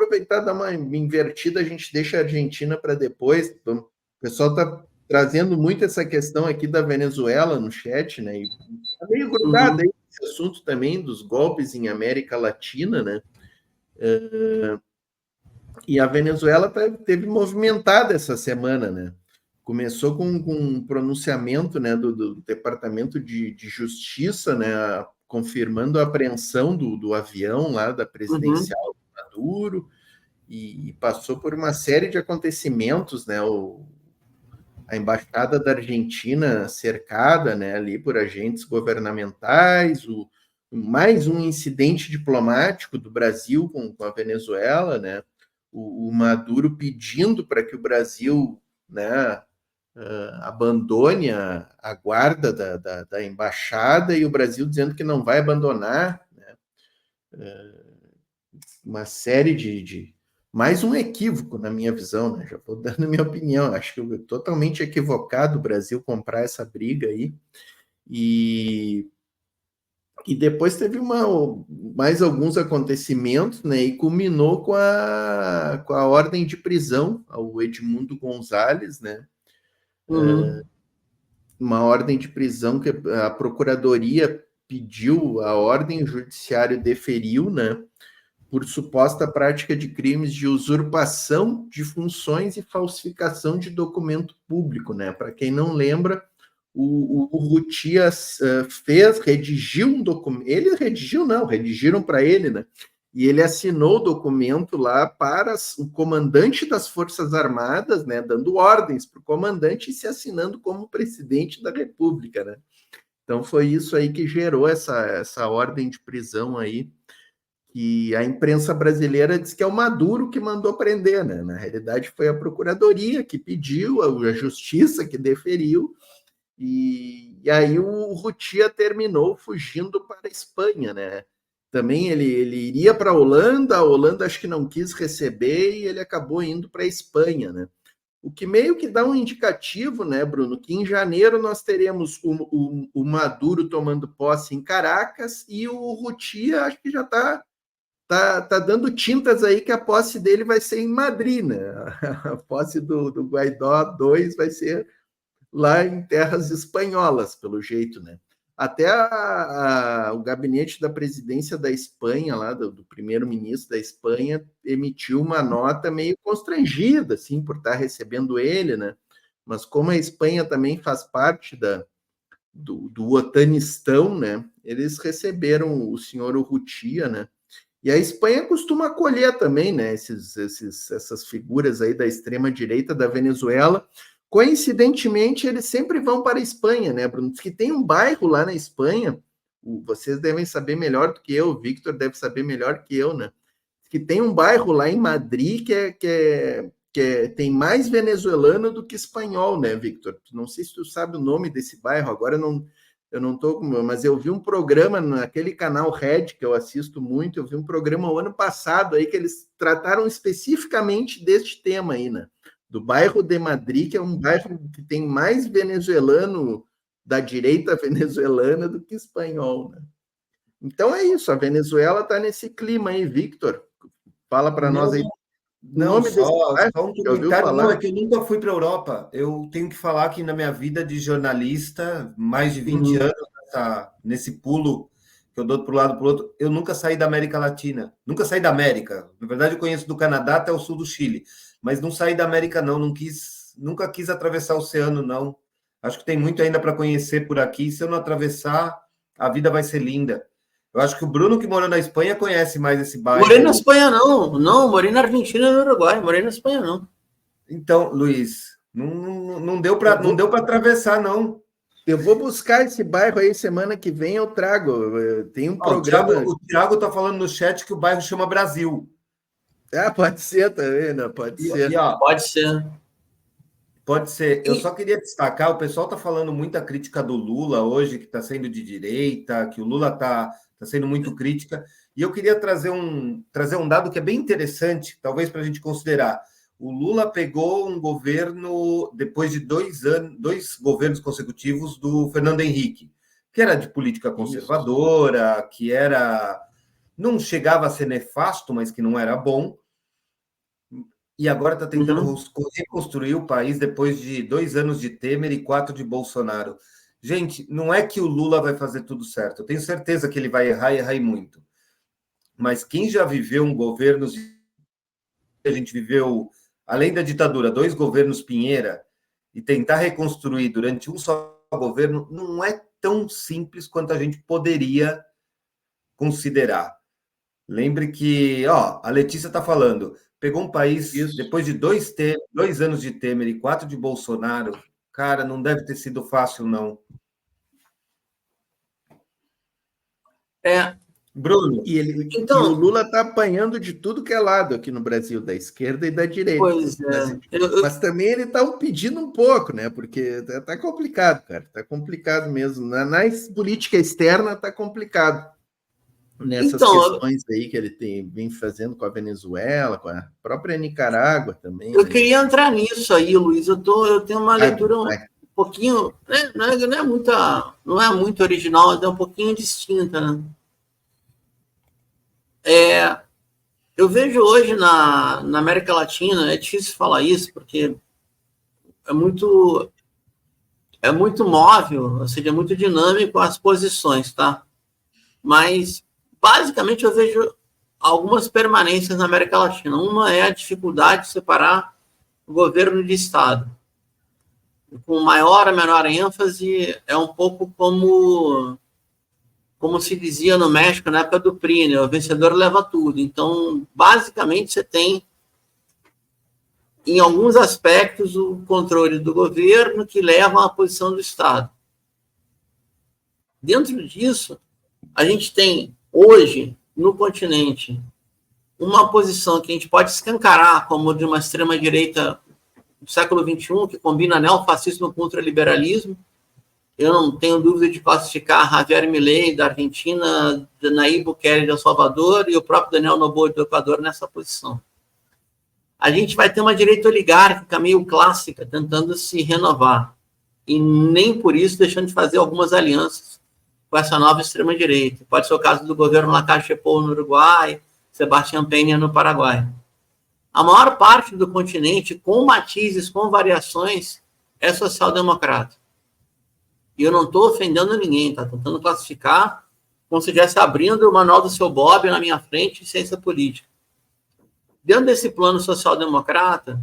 aproveitar e dar uma invertida, a gente deixa a Argentina para depois. O pessoal está trazendo muito essa questão aqui da Venezuela no chat, né? E tá meio grudado aí esse assunto também dos golpes em América Latina, né? E a Venezuela teve movimentada essa semana, né? Começou com um pronunciamento, né, do Departamento de Justiça, né, confirmando a apreensão do avião lá da presidencial do Maduro, e passou por uma série de acontecimentos, né? A embaixada da Argentina cercada, né, ali por agentes governamentais, mais um incidente diplomático do Brasil com a Venezuela, né? O Maduro pedindo para que o Brasil, né, abandone a guarda da embaixada, e o Brasil dizendo que não vai abandonar, né? Uma série mais um equívoco, na minha visão, né? Já vou dando minha opinião. Acho que é totalmente equivocado o Brasil comprar essa briga aí. E depois teve mais alguns acontecimentos, né? E culminou com a ordem de prisão ao Edmundo Gonzalez, né? Uma ordem de prisão que a Procuradoria pediu a ordem, o Judiciário deferiu, né? Por suposta prática de crimes de usurpação de funções e falsificação de documento público, né? Para quem não lembra, o Rutia redigiu um documento. Ele redigiu, não, redigiram para ele, né? E ele assinou o documento lá para o comandante das Forças Armadas, né? Dando ordens para o comandante e se assinando como presidente da República, né? Então foi isso aí que gerou essa ordem de prisão aí. E a imprensa brasileira diz que é o Maduro que mandou prender, né? Na realidade, foi a Procuradoria que pediu, a Justiça que deferiu, e aí o Rutia terminou fugindo para a Espanha, né? Também ele iria para a Holanda acho que não quis receber, e ele acabou indo para a Espanha, né? O que meio que dá um indicativo, né, Bruno, que em janeiro nós teremos o Maduro tomando posse em Caracas, e o Rutia acho que já tá dando tintas aí que a posse dele vai ser em Madrid, né? A posse do Guaidó 2 vai ser lá em terras espanholas, pelo jeito, né? Até o gabinete da presidência da Espanha, lá do primeiro-ministro da Espanha, emitiu uma nota meio constrangida, assim, por estar recebendo ele, né? Mas como a Espanha também faz parte do Otanistão, né? Eles receberam o senhor Urrutia, né? E a Espanha costuma acolher também, né, essas figuras aí da extrema-direita da Venezuela. Coincidentemente, eles sempre vão para a Espanha, né, Bruno? Diz que tem um bairro lá na Espanha, vocês devem saber melhor do que eu, o Victor deve saber melhor que eu, né? Diz que tem um bairro lá em Madrid tem mais venezuelano do que espanhol, né, Victor? Não sei se tu sabe o nome desse bairro, agora eu não estou, mas eu vi um programa naquele canal Red, que eu assisto muito, eu vi um programa o ano passado aí que eles trataram especificamente deste tema aí, né? Do bairro de Madrid, que é um bairro que tem mais venezuelano da direita venezuelana do que espanhol, né? Então é isso, a Venezuela está nesse clima aí, Victor. Fala para nós aí. O Não, nome desse bairro, só um já ouviu comentário. falar? Não, é que eu nunca fui para a Europa. Eu tenho que falar que na minha vida de jornalista, mais de 20 anos nesse pulo que eu dou para um lado para o outro, eu nunca saí da América Latina. Nunca saí da América. Na verdade, eu conheço do Canadá até o sul do Chile. Mas não saí da América, não. Nunca quis atravessar o oceano, não. Acho que tem muito ainda para conhecer por aqui. Se eu não atravessar, a vida vai ser linda. Eu acho que o Bruno, que morou na Espanha, conhece mais esse bairro. Morei na Espanha, não. Não, morei na Argentina e no Uruguai. Morei na Espanha, não. Então, Luiz, não deu para atravessar, não. Eu vou buscar esse bairro aí semana que vem, eu trago. Tem um programa. O Thiago está falando no chat que o bairro chama Brasil. Ah, pode ser também, né? Pode ser. Pode ser. Pode ser. Eu só queria destacar, o pessoal está falando muita crítica do Lula hoje, que está sendo de direita, que o Lula está sendo muito crítica. E eu queria trazer um dado que é bem interessante, talvez para a gente considerar. O Lula pegou um governo depois de 2 governos consecutivos do Fernando Henrique, que era de política conservadora, que não chegava a ser nefasto, mas que não era bom. e agora está tentando reconstruir o país depois de 2 anos de Temer e 4 de Bolsonaro. Gente, não é que o Lula vai fazer tudo certo. Eu tenho certeza que ele vai errar e errar e muito. Mas quem já viveu um governo... A gente viveu, além da ditadura, 2 governos Pinheira, e tentar reconstruir durante um só governo, não é tão simples quanto a gente poderia considerar. Lembre que, a Letícia está falando, pegou um país, depois de 2 anos de Temer e 4 de Bolsonaro, cara, não deve ter sido fácil, não. Bruno, e o Lula está apanhando de tudo que é lado aqui no Brasil, da esquerda e da direita. Pois é. Mas também ele está pedindo um pouco, né? Porque está complicado, cara. Está complicado mesmo. Na política externa está complicado. Nessas questões aí que ele vem fazendo com a Venezuela, com a própria Nicarágua também. Eu queria entrar nisso aí, Luiz. Eu tenho uma leitura um pouquinho... não é muito original, mas é um pouquinho distinta, né? Eu vejo hoje na América Latina, é difícil falar isso, porque é muito móvel, ou seja, é muito dinâmico as posições, tá? Mas, basicamente, eu vejo algumas permanências na América Latina. Uma é a dificuldade de separar o governo de Estado. Com maior ou menor ênfase, é um pouco como se dizia no México na época do PRI, né? O vencedor leva tudo. Então, basicamente, você tem, em alguns aspectos, o controle do governo que leva à posição do Estado. Dentro disso, a gente tem, hoje, no continente, uma posição que a gente pode escancarar como de uma extrema-direita do século XXI, que combina neofascismo contra liberalismo. Eu não tenho dúvida de classificar Javier Milei, da Argentina, Nayib Bukele, de El Salvador, e o próprio Daniel Noboa, do Equador, nessa posição. A gente vai ter uma direita oligárquica meio clássica, tentando se renovar, e nem por isso deixando de fazer algumas alianças com essa nova extrema-direita. Pode ser o caso do governo Lacalle Pou no Uruguai, Sebastián Peña no Paraguai. A maior parte do continente, com matizes, com variações, é social-democrata. E eu não estou ofendendo ninguém, tá? Tentando classificar como se estivesse abrindo o manual do seu Bob na minha frente, ciência política. Dentro desse plano social-democrata,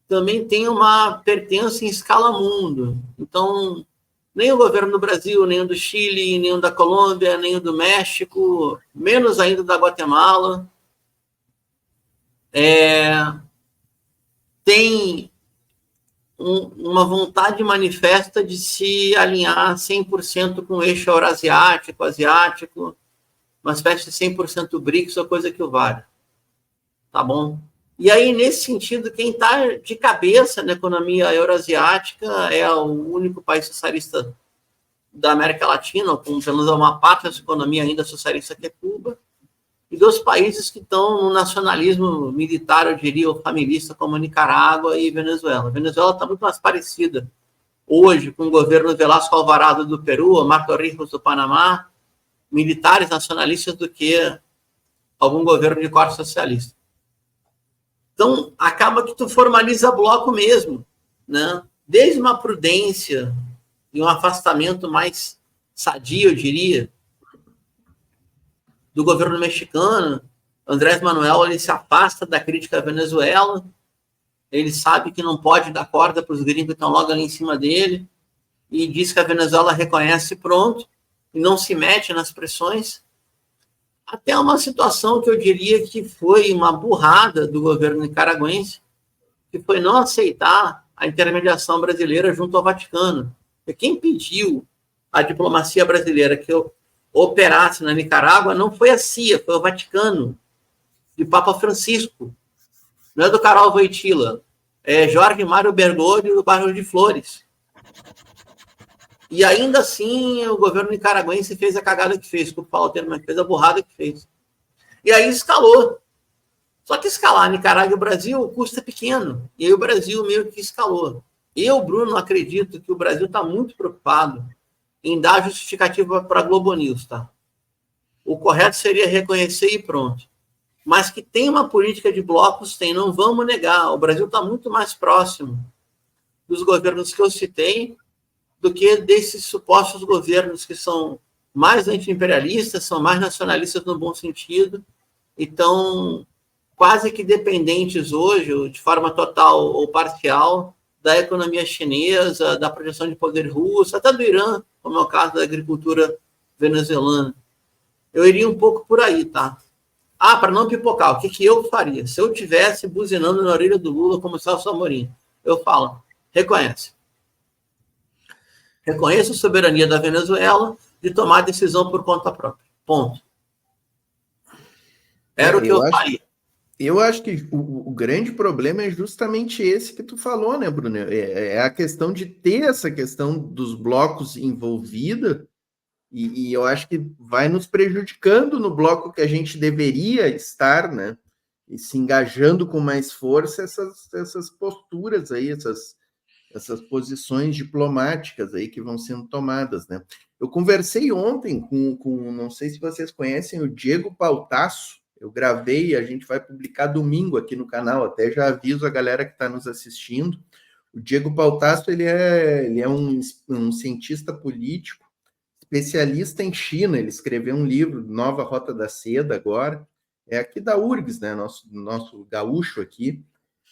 também tem uma pertença em escala mundo. Então, nem o governo do Brasil, nem o do Chile, nem o da Colômbia, nem o do México, menos ainda da Guatemala, tem uma vontade manifesta de se alinhar 100% com o eixo eurasiático, asiático, uma espécie de 100% BRICS ou coisa que o valha. Tá bom? E aí, nesse sentido, quem está de cabeça na economia eurasiática é o único país socialista da América Latina, ou com pelo menos uma parte dessa economia ainda socialista, que é Cuba, e 2 países que estão no nacionalismo militar, eu diria, ou familista, como Nicarágua e Venezuela. A Venezuela está muito mais parecida hoje com o governo Velasco Alvarado do Peru, ou Marco Ricos do Panamá, militares nacionalistas, do que algum governo de corte socialista. Então, acaba que tu formaliza bloco mesmo, né? Desde uma prudência e um afastamento mais sadio, eu diria, do governo mexicano. Andrés Manuel, ele se afasta da crítica à Venezuela, ele sabe que não pode dar corda para os gringos que estão logo ali em cima dele, e diz que a Venezuela reconhece pronto, e não se mete nas pressões, até uma situação que eu diria que foi uma burrada do governo nicaragüense, que foi não aceitar a intermediação brasileira junto ao Vaticano. E quem pediu à diplomacia brasileira que operasse na Nicarágua não foi a CIA, foi o Vaticano, de Papa Francisco. Não é do Carol Wojtyla, é Jorge Mário Bergoglio do bairro de Flores. E ainda assim o governo nicaragüense fez a cagada que fez, desculpa falar o termo, mas fez a burrada que fez. E aí escalou. Só que escalar Nicarágua e o Brasil, o custo é pequeno. E aí o Brasil meio que escalou. Eu, Bruno, acredito que o Brasil está muito preocupado em dar justificativa para a Globo News, tá? O correto seria reconhecer e pronto. mas que tem uma política de blocos, tem, não vamos negar. O Brasil está muito mais próximo dos governos que eu citei do que desses supostos governos que são mais anti-imperialistas, são mais nacionalistas no bom sentido, e estão quase que dependentes hoje, de forma total ou parcial, da economia chinesa, da projeção de poder russo, até do Irã, como é o caso da agricultura venezuelana. Eu iria um pouco por aí, tá? Para não pipocar, o que eu faria? Se eu tivesse buzinando na orelha do Lula como Celso Amorim, eu falo, reconhece. Reconheça a soberania da Venezuela de tomar decisão por conta própria. Ponto. Era o que eu faria. Eu acho que o grande problema é justamente esse que tu falou, né, Bruno? É a questão de ter essa questão dos blocos envolvida, e eu acho que vai nos prejudicando no bloco que a gente deveria estar, né? E se engajando com mais força essas posturas aí, essas posições diplomáticas aí que vão sendo tomadas, né? Eu conversei ontem com não sei se vocês conhecem, o Diego Pautasso. Eu gravei, a gente vai publicar domingo aqui no canal, até já aviso a galera que está nos assistindo. O Diego Pautasso, ele é um cientista político, especialista em China, ele escreveu um livro, Nova Rota da Seda, agora, é aqui da URGS, né, nosso gaúcho aqui,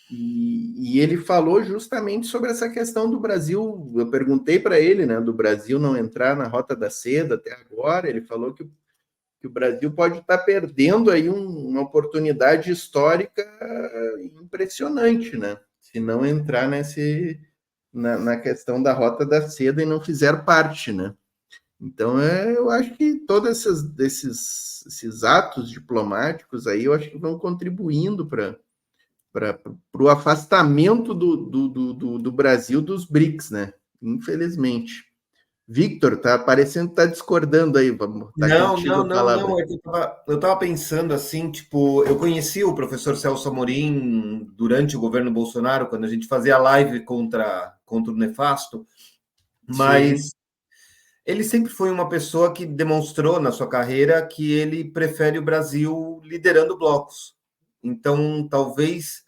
e ele falou justamente sobre essa questão do Brasil. Eu perguntei para ele, né, do Brasil não entrar na Rota da Seda até agora. Ele falou que o Brasil pode estar perdendo aí uma oportunidade histórica impressionante, né? Se não entrar na questão da Rota da Seda e não fizer parte, né? Então, eu acho que todos esses atos diplomáticos aí, eu acho que vão contribuindo para o afastamento do Brasil dos BRICS, né? Infelizmente. Victor, tá parecendo que tá discordando aí, vamos. Não. Eu estava pensando assim, tipo, eu conheci o professor Celso Amorim durante o governo Bolsonaro, quando a gente fazia live contra o nefasto, mas sim, ele sempre foi uma pessoa que demonstrou na sua carreira que ele prefere o Brasil liderando blocos. Então, talvez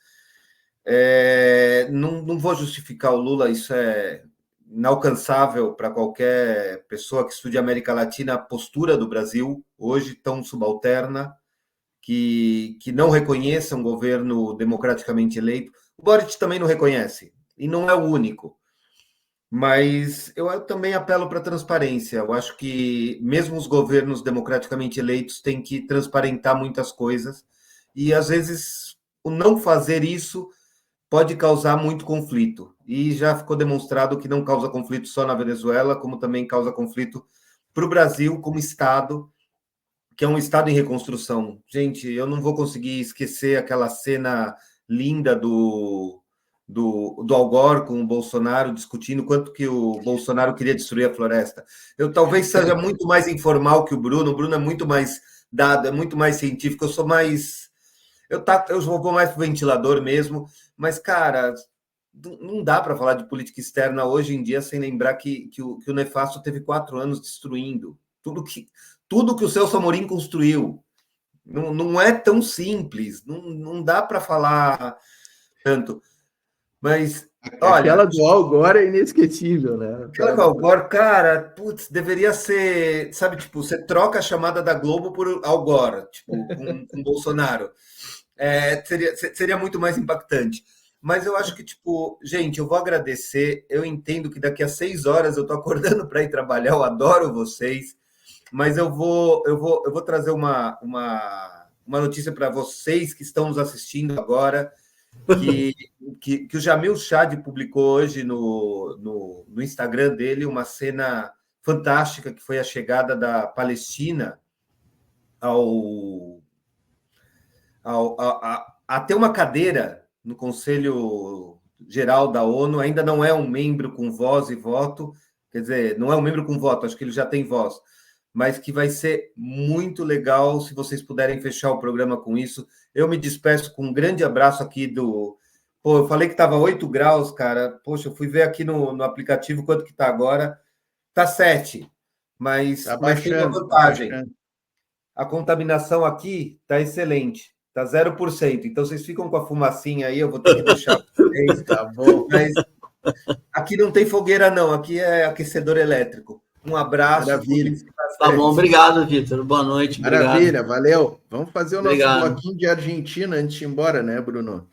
não vou justificar o Lula, isso é inalcançável para qualquer pessoa que estude a América Latina, a postura do Brasil, hoje tão subalterna, que não reconheça um governo democraticamente eleito. O Boric também não reconhece, e não é o único. Mas eu também apelo para a transparência. Eu acho que mesmo os governos democraticamente eleitos têm que transparentar muitas coisas, e às vezes o não fazer isso pode causar muito conflito. E já ficou demonstrado que não causa conflito só na Venezuela, como também causa conflito para o Brasil como Estado, que é um Estado em reconstrução. Gente, eu não vou conseguir esquecer aquela cena linda do Al Gore com o Bolsonaro discutindo quanto que o Bolsonaro queria destruir a floresta. Eu talvez seja muito mais informal que o Bruno é muito mais dado, é muito mais científico, eu sou mais... Eu vou mais para o ventilador mesmo, mas, cara, não dá para falar de política externa hoje em dia sem lembrar que o nefasto teve 4 anos destruindo tudo que o Celso Amorim construiu. Não é tão simples, não dá para falar tanto. Mas, olha... Aquela do Al Gore é inesquecível, né? Aquela do Al Gore, cara, putz, deveria ser... Sabe, tipo, você troca a chamada da Globo por Al Gore, tipo, com Bolsonaro. Seria muito mais impactante. Mas eu acho que, tipo, gente, eu vou agradecer. Eu entendo que daqui a 6 horas eu tô acordando para ir trabalhar, eu adoro vocês, mas eu vou trazer uma notícia para vocês que estão nos assistindo agora, que o Jamil Chad publicou hoje no Instagram dele uma cena fantástica, que foi a chegada da Palestina a ter uma cadeira no Conselho Geral da ONU. Ainda não é um membro com voz e voto, quer dizer, não é um membro com voto, acho que ele já tem voz, mas que vai ser muito legal se vocês puderem fechar o programa com isso. Eu me despeço com um grande abraço aqui Pô, eu falei que estava 8 graus, cara. Poxa, eu fui ver aqui no aplicativo quanto que está agora. Está 7, mas tem uma vantagem. A contaminação aqui está excelente. Tá 0%. Então, vocês ficam com a fumacinha aí, eu vou ter que deixar vocês. Tá bom. Mas aqui não tem fogueira, não. Aqui é aquecedor elétrico. Um abraço. Maravilha. Tá bom, obrigado, Vitor. Boa noite. Maravilha, Obrigado. valeu. Vamos fazer o nosso Obrigado. bloquinho de Argentina antes de ir embora, né, Bruno?